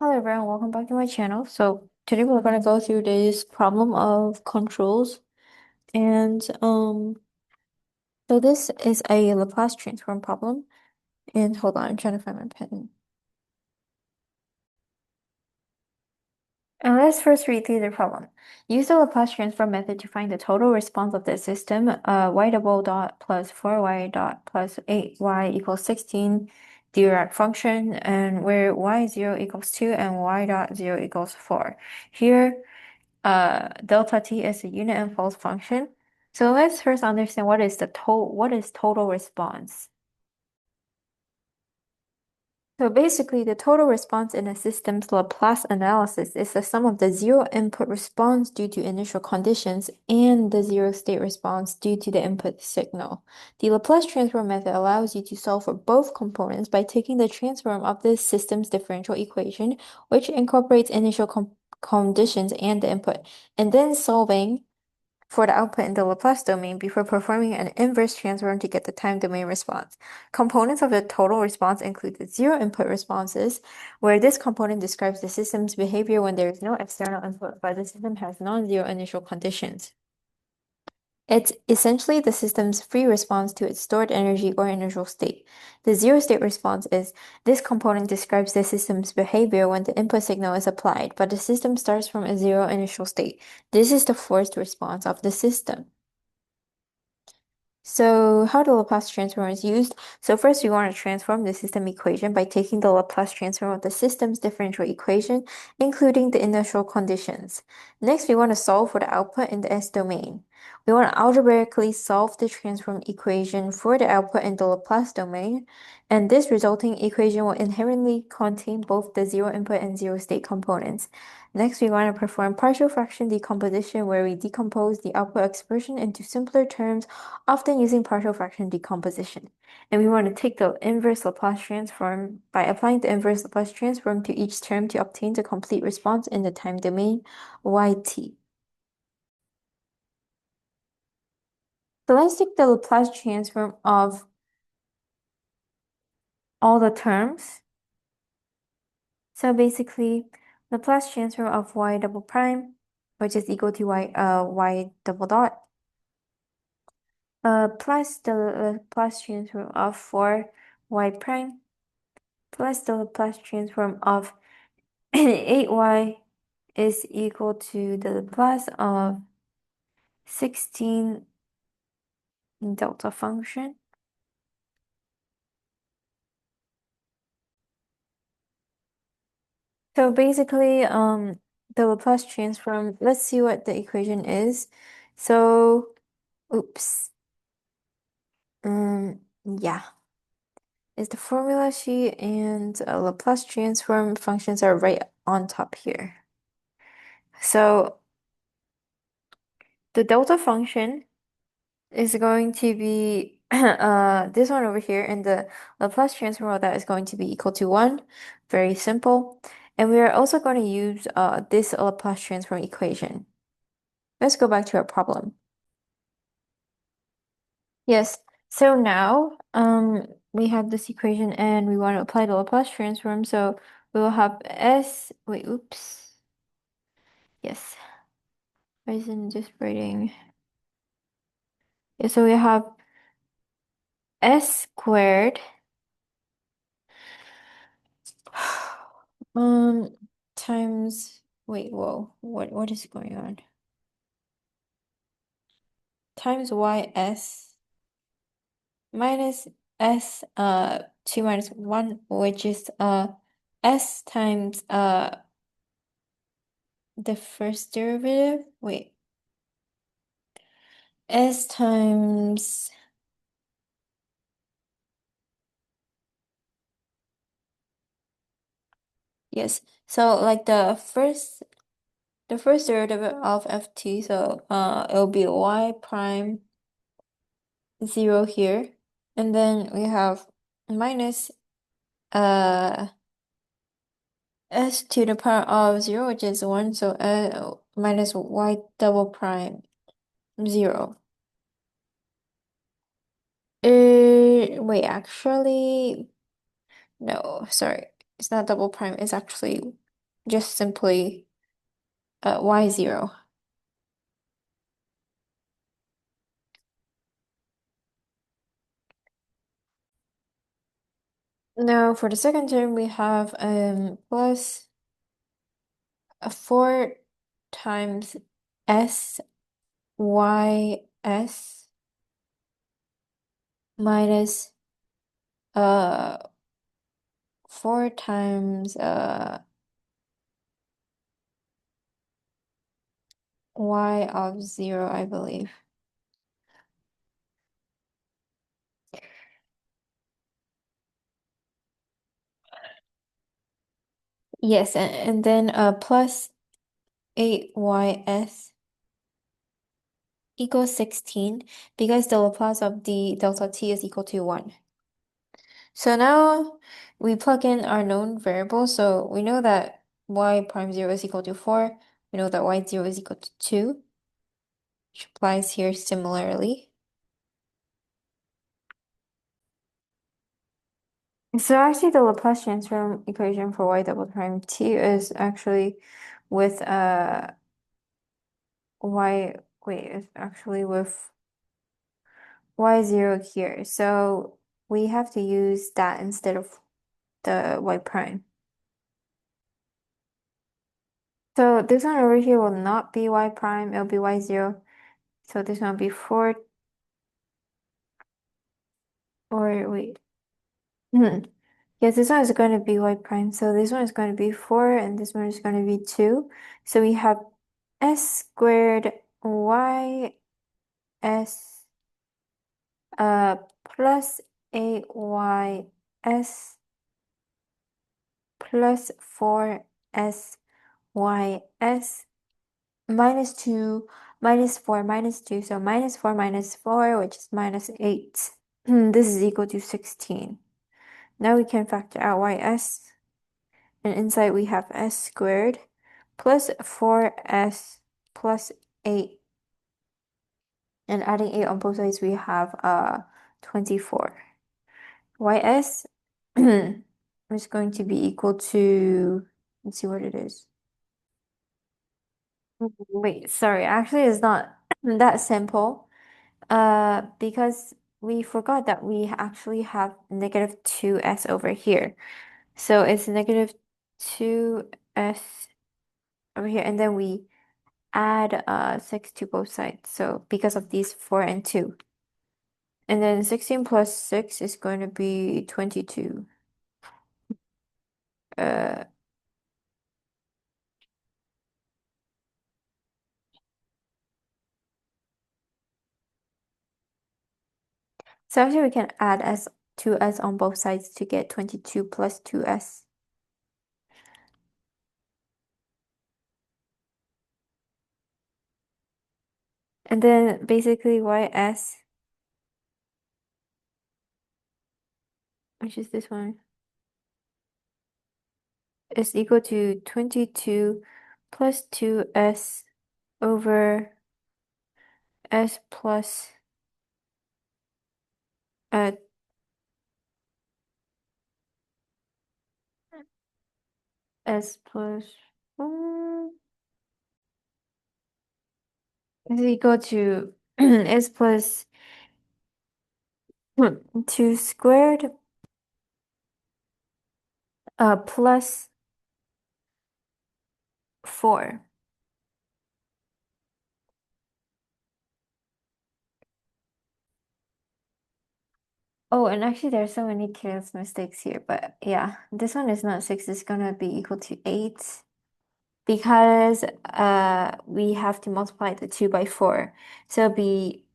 Hello everyone, welcome back to my channel. So today we're going to go through this problem of controls and so this is a Laplace transform problem, and hold on, I'm trying to find my pen. And let's first read through the problem. Use the Laplace transform method to find the total response of the system, y double dot plus 4y dot plus 8y equals 16 Dirac function, and where y0 equals 2 and y dot 0 equals 4. Here, delta t is a unit impulse function. So let's first understand what is total response. So basically, the total response in a system's Laplace analysis is the sum of the zero input response due to initial conditions and the zero state response due to the input signal. The Laplace transform method allows you to solve for both components by taking the transform of the system's differential equation, which incorporates initial conditions and the input, and then solving for the output in the Laplace domain before performing an inverse transform to get the time domain response. Components of the total response include the zero input responses, where this component describes the system's behavior when there is no external input, but the system has non-zero initial conditions. It's essentially the system's free response to its stored energy or initial state. The zero state response is this component describes the system's behavior when the input signal is applied, but the system starts from a zero initial state. This is the forced response of the system. So how the Laplace transform is used? So first we want to transform the system equation by taking the Laplace transform of the system's differential equation, including the initial conditions. Next, we want to solve for the output in the S domain. We want to algebraically solve the transform equation for the output in the Laplace domain, and this resulting equation will inherently contain both the zero input and zero state components. Next, we want to perform partial fraction decomposition, where we decompose the output expression into simpler terms, often using partial fraction decomposition. And we want to take the inverse Laplace transform by applying the inverse Laplace transform to each term to obtain the complete response in the time domain yt. So let's take the Laplace transform of all the terms. So basically, Laplace transform of y double prime, which is equal to y double dot, plus the Laplace transform of 4y prime, plus the Laplace transform of 8y is equal to the Laplace of 16 delta function. So basically, the Laplace transform, let's see what the equation is. So, oops. Yeah. Is the formula sheet and Laplace transform functions are right on top here. So the delta function is going to be this one over here, and the Laplace transform of that is going to be equal to 1. Very simple. And we are also going to use this Laplace transform equation. Let's go back to our problem. Yes, so now we have this equation and we want to apply the Laplace transform, so we will have oops. Yes. Why isn't just writing? Yeah, so we have S squared um times whoa, what is going on? Times ys minus s 2 minus 1, which is s times the first derivative. S times yes. So like the first derivative of ft, so it'll be y prime 0 here. And then we have minus uh s to the power of 0, which is 1, so minus y double prime 0. Wait, actually, no, sorry. It's not double prime, it's actually just simply y0. Now for the second term, we have plus 4 times s y s minus 4 times y of 0, I believe. Yes, and then plus 8ys equals 16 because the Laplace of the delta t is equal to 1. So now we plug in our known variables. So we know that y prime 0 is equal to 4. We know that y0 is equal to 2, which applies here similarly. So actually the Laplace transform equation for y double prime t is actually with y, wait, it's actually with y0 here. So we have to use that instead of the y prime. So this one over here will not be y prime, it'll be y0. So this one will be 4, or wait. Yes, this one is going to be y prime. So this one is going to be 4 and this one is going to be 2. So we have s squared y s plus 8y s plus 4s y s minus 2 minus 4 minus 2. So minus 4 minus 4, which is minus 8. This is equal to 16. Now we can factor out ys. And inside we have s squared plus 4s plus 8. And adding 8 on both sides, we have 24. Ys is going to be equal to, let's see what it is. Wait, sorry, actually it's not that simple. Because we forgot that we actually have negative 2s over here. So it's negative 2s over here, and then we add 6 to both sides. So because of these 4 and 2. And then 16 plus 6 is going to be 22. Uh, so actually we can add s 2s on both sides to get 22 plus 2s. And then basically ys, which is this one, is equal to 22 plus 2s over s plus uh s plus is equal to s plus 2 squared plus 4. Oh, and actually there's so many careless mistakes here, but yeah, this one is not 6, it's gonna be equal to 8 because we have to multiply the 2 by 4. So it'll be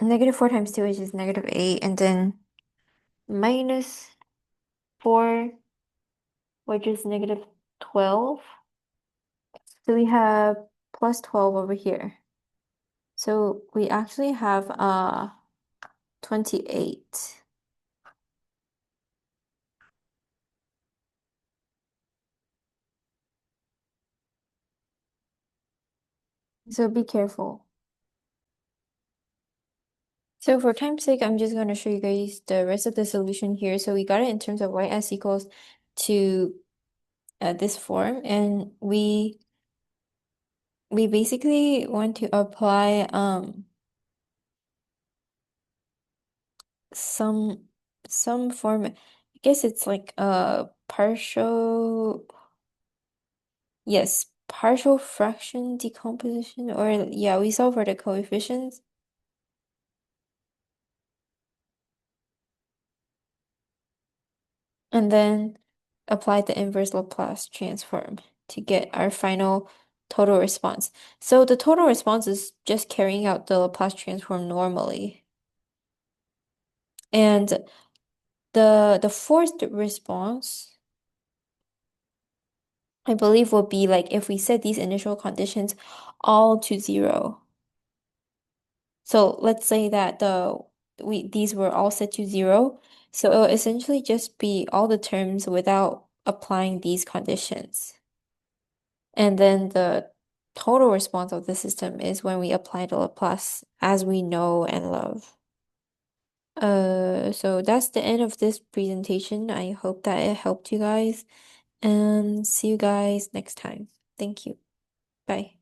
negative 4 times 2, which is negative 8, and then minus 4, which is negative 12. So we have plus 12 over here. So we actually have 28. So be careful. So for time's sake, I'm just going to show you guys the rest of the solution here. So we got it in terms of ys equals to this form, and we basically want to apply some form. I guess it's like a partial, yes, partial fraction decomposition, or yeah, we solve for the coefficients and then apply the inverse Laplace transform to get our final total response. So the total response is just carrying out the Laplace transform normally. And the forced response, I believe, will be like if we set these initial conditions all to 0. So let's say that these were all set to 0. So it will essentially just be all the terms without applying these conditions. And then the total response of the system is when we apply the Laplace as we know and love. So that's the end of this presentation. I hope that it helped you guys, and see you guys next time. Thank you. Bye.